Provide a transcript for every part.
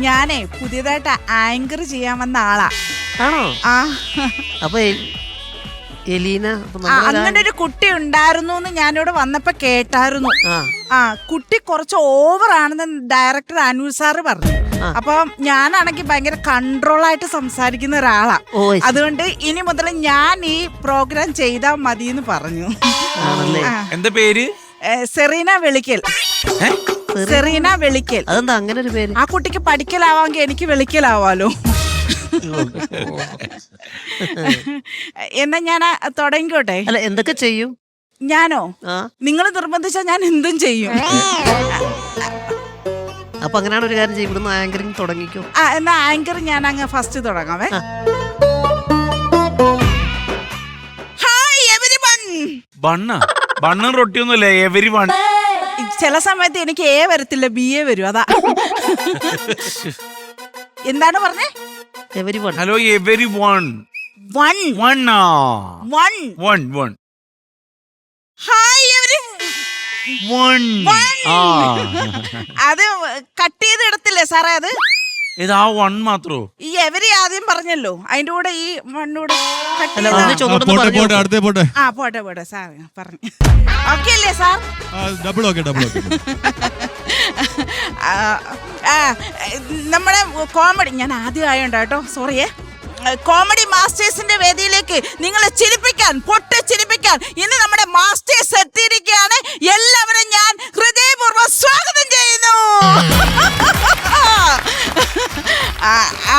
ഞാനേ പുതിയതായിട്ട് ആങ്കർ ചെയ്യാൻ വന്ന ആളാ. ആണോ? ആ അപ്പൊ എലീന അങ്ങനെ ഒരു കുട്ടി ഉണ്ടായിരുന്നു എന്ന് ഞാനിവിടെ വന്നപ്പോ കേട്ടായിരുന്നു. ആ കുട്ടി കുറച്ച് ഓവർ ആണെന്ന് ഡയറക്ടർ അനൂർ സാറ് പറഞ്ഞു. അപ്പൊ ഞാനാണെങ്കിൽ ഭയങ്കര കൺട്രോളായിട്ട് സംസാരിക്കുന്ന ഒരാളാ. അതുകൊണ്ട് ഇനി മുതൽ ഞാൻ ഈ പ്രോഗ്രാം ചെയ്താൽ മതി എന്ന് പറഞ്ഞു. എന്താ പേര്? സെറീന വെളിക്കൽ. സെറീന വെളിക്കൽ. അതെന്താ അങ്ങനെ ഒരു പേര്? ആ കുട്ടിക്ക് പഠിക്കലാവാമെങ്കിൽ എനിക്ക് വെളിക്കലാവാലോ. എന്നാ ഞാൻ തുടങ്ങിക്കോട്ടെ. അല്ല, എന്തൊക്കെ ചെയ്യും? ഞാനോ? നിങ്ങൾ നിർബന്ധിച്ചാൽ ഞാൻ എന്തും ചെയ്യും. അപ്പൊ അങ്ങനെയാണ് ഒരു കാര്യം ചെയ്യും, ഇവിടുന്ന് ആങ്കറിങ് തുടങ്ങിക്കോ. എന്നാ ആങ്കർ ഞാൻ അങ്ങ് ഫസ്റ്റ് തുടങ്ങാവേ. Hi everyone. ബണ്ണും റൊട്ടിയൊന്നുമല്ലേ എവരി വൺ? ചില സമയത്ത് എനിക്ക് എ വരത്തില്ല, ബി എ വരും, അതാ. എന്താണ് പറഞ്ഞേ? Hello every one. Hi every അത് കട്ട് ചെയ്ത് ഇടത്തില്ലേ സാറേ? അത് ആ വൺ മാത്രോ? ഈ എവരി ആദ്യം പറഞ്ഞല്ലോ, അതിന്റെ കൂടെ ഈ മണ്ണൂടെ പോട്ടെ സാർ പറഞ്ഞു. ഓക്കെ അല്ലേ സാർ? നമ്മുടെ കോമഡി ഞാൻ ആദ്യം ആയോണ്ട് കേട്ടോ, സോറിയേ. കോമഡി മാസ്റ്റേഴ്സിന്റെ വേദിയിലേക്ക് നിങ്ങളെ ചിരിപ്പിക്കാൻ, പൊട്ടിച്ചിരിപ്പിക്കാൻ ഇന്ന് നമ്മുടെ മാസ്റ്റേഴ്സ് എത്തിയിരിക്കുകയാണ്. എല്ലാവരും ഞാൻ ഹൃദയപൂർവ്വം സ്വാഗതം ചെയ്യുന്നു.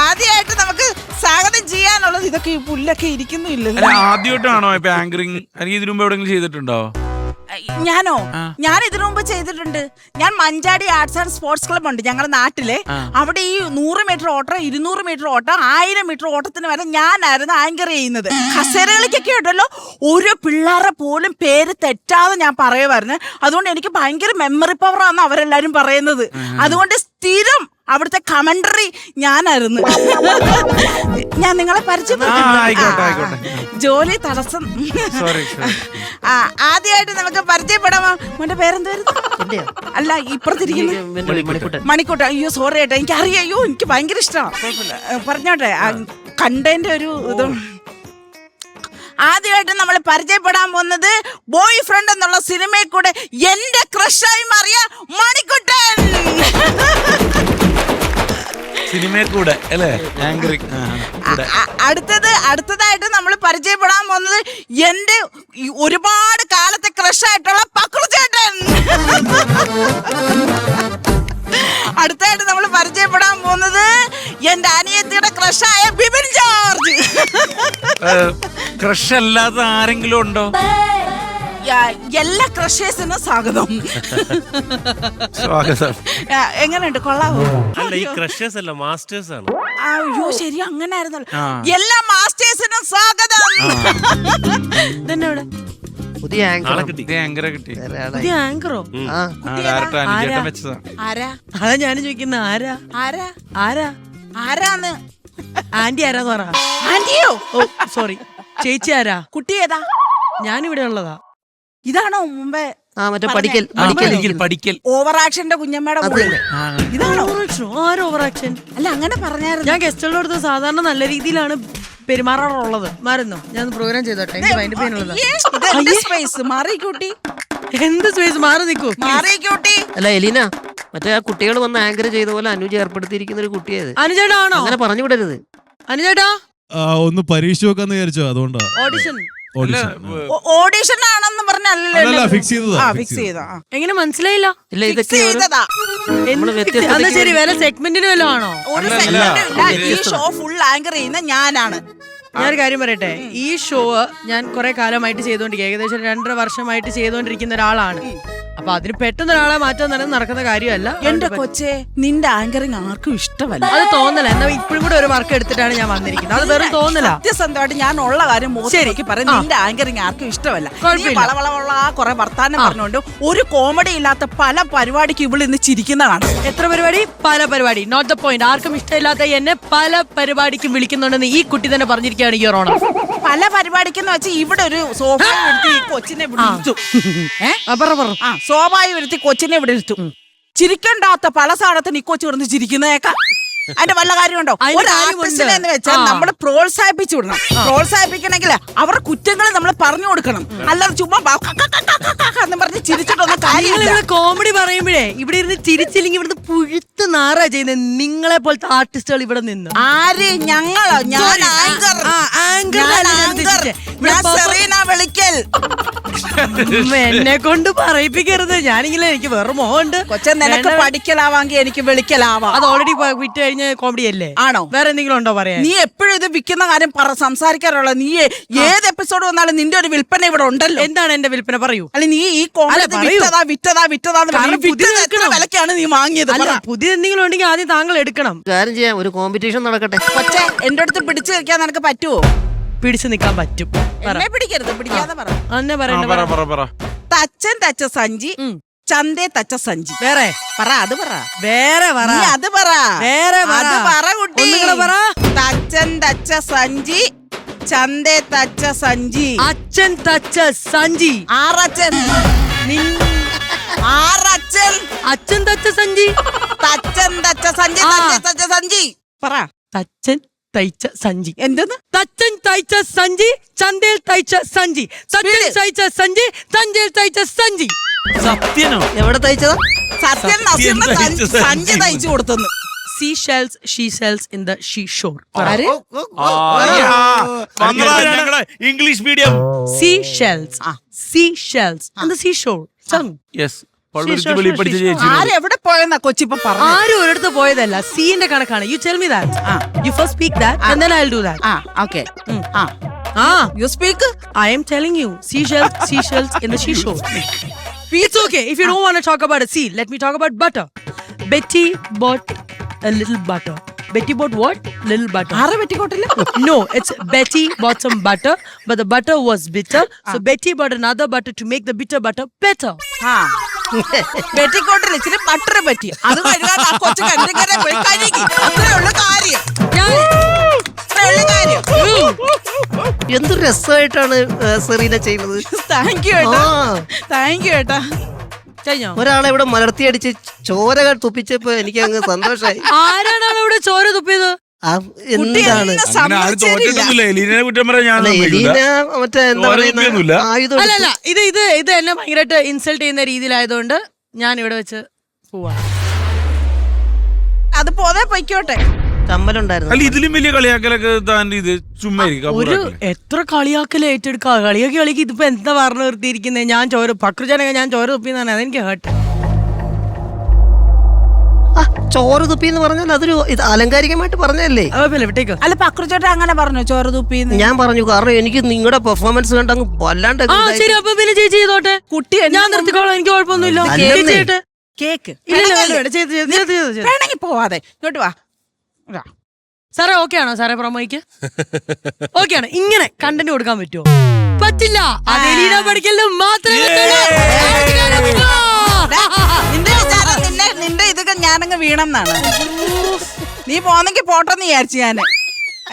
ആദ്യമായിട്ട് നമുക്ക് സ്വാഗതം ചെയ്യാനുള്ളത് ഇതൊക്കെ ഈ പുല്ലൊക്കെ ഇരിക്കുന്നില്ല. ആദ്യമായിട്ടാണോ ഇപ്പൊ ആങ്കറിങ്? അല്ലെങ്കിൽ ഇതിനു മുമ്പ് എവിടെയെങ്കിലും ചെയ്തിട്ടുണ്ടോ? ഞാനോ? ഞാൻ ഇതിനു മുമ്പ് ചെയ്തിട്ടുണ്ട്. ഞാൻ മഞ്ചാടി ആർട്സ് ആൻഡ് സ്പോർട്സ് ക്ലബ് ഉണ്ട് ഞങ്ങളുടെ നാട്ടിലെ. അവിടെ ഈ 100 മീറ്റർ ഓട്ടം, 200 മീറ്റർ ഓട്ടം, 1000 മീറ്റർ ഓട്ടത്തിന് വരെ ഞാനായിരുന്നു ആങ്കർ ചെയ്യുന്നത്. കസേരകളിക്കൊക്കെ ഉണ്ടല്ലോ, ഒരു പിള്ളേരെ പോലും പേര് തെറ്റാതെ ഞാൻ പറയുമായിരുന്നു. അതുകൊണ്ട് എനിക്ക് ഭയങ്കര മെമ്മറി പവറാന്ന് അവരെല്ലാരും പറയുന്നത്. അതുകൊണ്ട് സ്ഥിരം അവിടുത്തെ കമന്ററി ഞാനായിരുന്നു. ഞാൻ നിങ്ങളെ പരിചയപ്പെടുത്തി, ജോലി തടസ്സം. ആദ്യമായിട്ട് നമുക്ക് പരിചയപ്പെടാമോ? മോന്റെ പേരെന്തായിരുന്നു? അല്ല, ഇപ്പുറത്തിരിക്കുന്നു മണിക്കൂട്ട. അയ്യോ സോറി ഏട്ടാ, എനിക്ക് അറിയാം. അയ്യോ എനിക്ക് ഭയങ്കര ഇഷ്ടമാണ്. പറഞ്ഞോട്ടെ, കണ്ടതിന്റെ ഒരു ഇത്. ആദ്യമായിട്ട് നമ്മൾ പരിചയപ്പെടാൻ പോകുന്നത് ബോയ് ഫ്രണ്ട് എന്നുള്ള സിനിമയിൽ കൂടെ എന്റെ ക്രഷായി മാറിയ മണിക്കുട്ടൻ. സിനിമയിൽ കൂടെ അല്ലേ ആങ്കറിങ്? അടുത്തതായിട്ട് നമ്മൾ പരിചയപ്പെടാൻ പോകുന്നത് എന്റെ ഒരുപാട് കാലത്തെ ക്രഷായിട്ടുള്ള പക്രു ചേട്ടൻ. അടുത്തായിട്ട് നമ്മൾ പരിചയപ്പെടാൻ പോകുന്നത് എന്റെ അനിയത്തിയുടെ ക്രഷായ ബിബിൻ ജോർജ്. ക്രഷ് അല്ലാതെ ആരെങ്കിലും ഉണ്ടോ? എല്ലാ ക്രഷേഴ്സിനും സ്വാഗതം. എങ്ങനെയുണ്ട്, കൊള്ളാവോ? അല്ല, ഈ ക്രഷേഴ്സ് അല്ല, മാസ്റ്റേഴ്സ് ആണ്. അയ്യോ ശരി, അങ്ങനെ ആയിരുന്നല്ലോ. എല്ലാ മാസ്റ്റേഴ്സിനും സ്വാഗതം. പുതിയ ആങ്കറെ കിട്ടി. പുതിയ ആങ്കറോ? ആരാ? അതാ ഞാനും ചോദിക്കുന്ന ആരാന്ന്? ആന്റി ആരാന്ന് പറ. ആന്റിയോ? ഓ സോറി, ചേച്ചി ആരാ? കുട്ടി ഏതാ? ഞാനിവിടെ ഉള്ളതാ. ഇതാണോ മുമ്പേ പഠിക്കൽ ഓവർ ആക്ഷന്റെ കുഞ്ഞമ്മയുടെ? ഇതാണോ? ആരോ ഓവർ ആക്ഷൻ? അല്ല, അങ്ങനെ പറഞ്ഞായിരുന്നു. ഞാൻ ഗസ്റ്റുകളുടെ അടുത്ത് സാധാരണ നല്ല രീതിയിലാണ് പെരുമാറാറുള്ളത്. മാറുന്നോ? ഞാൻ പ്രോഗ്രാം ചെയ്തോട്ടെ. എന്ത് സ്പേസ്? മാറി നിൽക്കൂ. അല്ല എലീന, മറ്റേ ആ കുട്ടികൾ വന്ന് ആങ്കർ ചെയ്ത പോലെ അനുജ ഏർപ്പെടുത്തിയിരിക്കുന്ന ഒരു കുട്ടിയത്. അനുജേട്ടാ ആണോ? അങ്ങനെ പറഞ്ഞു വിടരുത്. അനുജേട്ടാ ഒന്ന് പരീക്ഷ നോക്കാന്ന് വിചാരിച്ചോ, അതുകൊണ്ടാ. ഓഡിഷൻ ആണെന്ന് പറഞ്ഞല്ലോ. ഫിക്സ് ചെയ്തതാ. എങ്ങനെ മനസ്സിലായില്ല? ഇല്ല, ഇതൊക്കെ ശരി, വേറെ സെഗ്മെന്റിന് വല്ലതും ആണോ? ഈ ഷോ ഫുൾ ആങ്കർ ചെയ്യുന്ന ഞാനാണ്. ഞാനൊരു കാര്യം പറയട്ടെ, ഈ ഷോ ഞാൻ കുറെ കാലമായിട്ട് ചെയ്തോണ്ടിരിക്കുക, ഏകദേശം 2.5 വർഷമായിട്ട് ചെയ്തോണ്ടിരിക്കുന്ന ഒരാളാണ്. അപ്പൊ അതിന് പെട്ടെന്ന് ഒരാളെ മാറ്റാൻ തന്നെ നടക്കുന്ന കാര്യമല്ല. എന്റെ കൊച്ചെ, നിന്റെ ആങ്കറിങ് ആർക്കും ഇഷ്ടമല്ല. അത് തോന്നല. എന്നാ ഇപ്പോഴും കൂടെ ഒരു വർക്ക് എടുത്തിട്ടാണ് ഞാൻ വന്നിരിക്കുന്നത്. അത് വെറും തോന്നല. സത്യസന്ധമായിട്ട് ഞാൻ ഉള്ള കാര്യം ശരിക്ക് പറയും, നിന്റെ ആങ്കറിങ് ആർക്കും ഇഷ്ടമല്ല. കുറെ വർത്താനം പറഞ്ഞുകൊണ്ട് ഒരു കോമഡി ഇല്ലാത്ത പല പരിപാടിക്ക് ഇവിടെ ഇന്ന് ചിരിക്കുന്നതാണ്. എത്ര പരിപാടി? പല പരിപാടി. Note the point. ആർക്കും ഇഷ്ടമില്ലാത്ത എന്നെ പല പരിപാടിക്കും വിളിക്കുന്നുണ്ടെന്ന് ഈ കുട്ടി തന്നെ പറഞ്ഞിരിക്കുകയാണ്. ഈ ഓണം പല പരിപാടിക്കെന്ന് വെച്ചാൽ ഇവിടെ ഒരു സോഫ എടുത്ത് ഈ കൊച്ചിനെ വിളിച്ചു. സോഫായി വരുത്തി കൊച്ചിനെ ഇവിടെ ഇരുത്തും. ചിരിക്കണ്ടാത്ത പല സാധനത്തിന് ഈ കൊച്ചു കിടന്ന് ചിരിക്കുന്നേക്കാം. അതിന്റെ വല്ല കാര്യമുണ്ടോ? അതിന്റെ ഒരു കാര്യമുണ്ട്. ആർട്ടിസ്റ്റിനെ എന്ന് വെച്ചാൽ നമ്മൾ പ്രോത്സാഹിപ്പിച്ചു വിടണം. പ്രോത്സാഹിപ്പിക്കണമെങ്കിൽ അവരുടെ കുറ്റങ്ങൾ നമ്മൾ പറഞ്ഞു കൊടുക്കണം. അല്ലാതെ ചുമ്മാ എന്ന് പറഞ്ഞ് ചിരിച്ചിട്ടൊന്നും കാര്യമില്ല. കോമഡി പറയുമ്പോഴേ ഇവിടെ ഇരുന്ന് ചിരിച്ചില്ലെങ്കിൽ ഇവിടുന്ന് പുഴുത്ത് നാറാ ചെയ്യുന്നത്. നിങ്ങളെ പോലത്തെ ആർട്ടിസ്റ്റുകൾ ഇവിടെ നിന്ന് ആര്? ഞങ്ങളോ? ഞാൻ ആങ്കർ. ഞാൻ സെറീന വിളിക്കൽ. എന്നെ കൊണ്ട് പറയിപ്പിക്കരുത്. ഞാനിങ്ങനെ എനിക്ക് വേറെ മോഹമുണ്ട്. കൊച്ചെ, നിനക്ക് പഠിക്കലാവാങ്കി എനിക്ക് വിളിക്കലാവാം. അത് ഓൾറെഡി വിറ്റ് കഴിഞ്ഞ കോമഡി അല്ലേ? ആണോ? വേറെ എന്തെങ്കിലും ഉണ്ടോ പറയാൻ? നീ എപ്പോഴും ഇത് വിൽക്കുന്ന കാര്യം സംസാരിക്കാറുള്ള. നീ ഏത് എപ്പിസോഡ് വന്നാലും നിന്റെ ഒരു വിൽപ്പന ഇവിടെ ഉണ്ടല്ലോ. എന്താണ് എന്റെ വിൽപ്പന? പറയൂ. അല്ല, നീ ഈ കോമഡി പറയൂ. വിറ്റതാ കാരണം പുതിയത് എടുക്കണം. വിലക്കാണ് നീ വാങ്ങിയത്. അല്ല, പുതിയ എന്തെങ്കിലും ഉണ്ടെങ്കിൽ ആദ്യം താങ്കൾ എടുക്കണം. കാര്യം ചെയ്യാം, ഒരു കോമ്പറ്റീഷൻ നടക്കട്ടെ. കൊച്ചെ, എന്റെ അടുത്ത് പിടിച്ചു വെക്കാൻ നിനക്ക് പറ്റുമോ? പിടിച്ചു നിൽക്കാൻ പറ്റും. എന്നെ പിടിക്കരുത്, പിടിക്കാതെ പറ. അന്നെ പറ പറ പറ. തച്ചൻ തച്ച സഞ്ചി, ചന്തേ തച്ച സഞ്ചി. വേറെ പറ, അത് പറ. വേറെ പറ. നീ അത് പറ. വേറെ പറ. അത് പറ കുട്ടി. ഒന്നുകൂടെ പറ. തച്ചൻ തച്ച സഞ്ചി, ചന്തേ തച്ച സഞ്ചി. അച്ഛൻ തച്ച സഞ്ചി. ആറച്ചൻ. ആറച്ചൻ. അച്ഛൻ തച്ച സഞ്ചി. തച്ചൻ തച്ച സഞ്ചി, തച്ച സഞ്ചി. പറ. തച്ചൻ തയ്ച്ച സഞ്ചി. എന്തെന്ന്? തച്ചൻ തയ്ച്ച സഞ്ചി, ചന്തയിൽ തയ്ച്ച സഞ്ചി. തച്ചൻ തയ്ച്ച സഞ്ചി, ചന്തയിൽ തയ്ച്ച സഞ്ചി. സത്യനോ? എവിടെ തയ്ച്ചതാ? സത്യം നസീറിന് സഞ്ചി തയ്ച്ചു കൊടുത്തെന്ന്. Sea shells, she sells in the she shore. English medium. Sea shells. Sea shells on the sea shore. Yes, Palluruthy പഠിച്ച ചേച്ചി. ആരെവിടെ പോയെന്നാ കൊച്ചിപ്പ പറഞ്ഞു? ആരും ഒരിടത്ത് പോയതല്ല. സീന്റെ കണക്കാണ്. You tell me that. You first speak that and then I'll do that. Okay. You speak. I am telling you. Seashells in the seashore. It's okay if you don't want to talk about a sea. Let me talk about butter. Betty bought a little butter. Betty bought what? Little butter. ആരെ വെട്ടിക്കോട്ടില്ല? No, it's Betty bought some butter, but the butter was bitter. So Betty bought another butter to make the bitter butter better. വെട്ടിക്കോട്ടില്ല, ഇച്ചിരി butter പറ്റി. അത് കഴുകാൻ ആ കൊച്ചു കണ്ടിങ്ങനെ പോയി കഴുകി. അത്രയുള്ള കാര്യം. അത്രയുള്ള കാര്യം. എന്ത് രസമായിട്ടാണ് സെറീന ചെയ്യുന്നത്. താങ്ക് യു ഏട്ടാ. താങ്ക് യു ഏട്ടാ. കഴിഞ്ഞോ? ഒരാളെ ഇവിടെ മലർത്തിയടിച്ച് ചോരകൾ തുപ്പിച്ചപ്പോ എനിക്ക് അങ്ങ് സന്തോഷമായി. ആരാണ് ഇവിടെ ചോര തുപ്പിയത്? എന്താണ് അങ്ങനെ ആരും തോറ്റിട്ടൊന്നുമില്ല. എലീനെ കുറ്റം പറയാൻ ഞാൻ എലീന മറ്റേ എന്താ പറയുന്ന ആയുധം അല്ലല്ല, ഇത് എന്നെ ഭയങ്കരമായിട്ട് ഇൻസൾട്ട് ചെയ്യുന്ന രീതിയിലായതുകൊണ്ട് ഞാൻ ഇവിടെ വെച്ച് പോവാ. അത് പോതെ പൊയ്ക്കോട്ടെ. കമ്മലുണ്ടായിരുന്നു. അല്ല, ഇതിലും വലിയ കളിയാക്കലൊക്കെ താൻ ഇത് ചുമ്മാ ഒരു എത്ര കളിയാക്കൽ ഏറ്റെടുക്കുക. കളിക്ക് ഇതിപ്പോ എന്താ പറഞ്ഞു നിർത്തിയിരിക്കുന്നത്? ഞാൻ ചോര പക്രുജാനൊക്കെ ഞാൻ ചോര തുപ്പിന്നാണ്. അതെനിക്ക് ഹേർട്ട്. ചോറ് തുപ്പി എന്ന് പറഞ്ഞാൽ അതൊരു ഇത് അലങ്കാരികമായിട്ട് പറഞ്ഞല്ലേ. വിട്ടേക്ക്. അല്ല, പക്രുചേട്ട അങ്ങനെ പറഞ്ഞു ചോര തുപ്പിന്ന്. ഞാൻ പറഞ്ഞു, കാരണം എനിക്ക് നിങ്ങളുടെ പെർഫോമൻസ് കണ്ട് അങ്ങ് വല്ലാണ്ട് ശരി, അപ്പൊ പിന്നെ ചേച്ചി ചെയ്തോട്ടെ. കുട്ടി ഞാൻ നിർത്തിക്കോളാം, എനിക്ക് കുഴപ്പമൊന്നുമില്ല. കേക്ക് വേണമെങ്കിൽ പോവാതെ ഇങ്ങോട്ട് വാ. സാറേ ഓക്കെ ആണോ? സാറേ പ്രൊമോയ്ക്ക് ഓക്കെ ആണ്? ഇങ്ങനെ കണ്ടന്റ് കൊടുക്കാൻ പറ്റുമോ? പറ്റില്ല. അതെലീന പഠിക്കലും മാത്രമേ. നിന്റെ ഇതൊക്കെ ഞാനങ്ങ് വീണെന്നാണ്. നീ പോന്നെങ്കി പോട്ടെന്ന് വിചാരിച്ചു ഞാന്.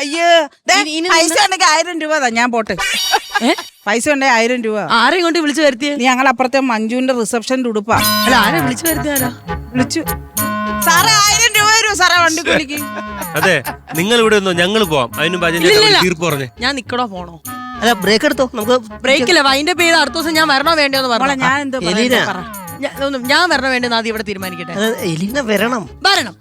അയ്യോ, പൈസ ഉണ്ടെങ്കിൽ 1000 രൂപ താ, ഞാൻ പോട്ടെ. പൈസ ഉണ്ടെങ്കിൽ 1000 രൂപ. ആരെയും കൊണ്ട് വിളിച്ചു വരുത്തിയ? നീ ഞങ്ങൾ അപ്പുറത്തെ മഞ്ജുവിന്റെ റിസപ്ഷന്റെ ഉടുപ്പാ. അല്ല, ആരെ വിളിച്ചു വരുത്തിയാലോ? വിളിച്ചു. സാറേ 1000 രൂപ വരൂ സാറേ വണ്ടി കൂലിക്ക്. അതെ, നിങ്ങൾ ഇവിടെ ഒന്നോ, ഞങ്ങൾ പോവാം. അതിനും തീർപ്പ് പറഞ്ഞേ. ഞാൻ നിക്കണോ പോണോ? അല്ല, ബ്രേക്ക് എടുത്തോ. നമുക്ക് ബ്രേക്ക് ഇല്ല. വൈൻഡ് അപ്പ് ചെയ്ത് അടുത്ത ദിവസം ഞാൻ വരണോ വേണ്ടോന്ന് പറഞ്ഞു. ഞാൻ എന്തോ എലീന ഞാൻ വരണോ വേണ്ടെന്ന് ആദ്യം ഇവിടെ തീരുമാനിക്കട്ടെ. എലീന വരണം. വരണം.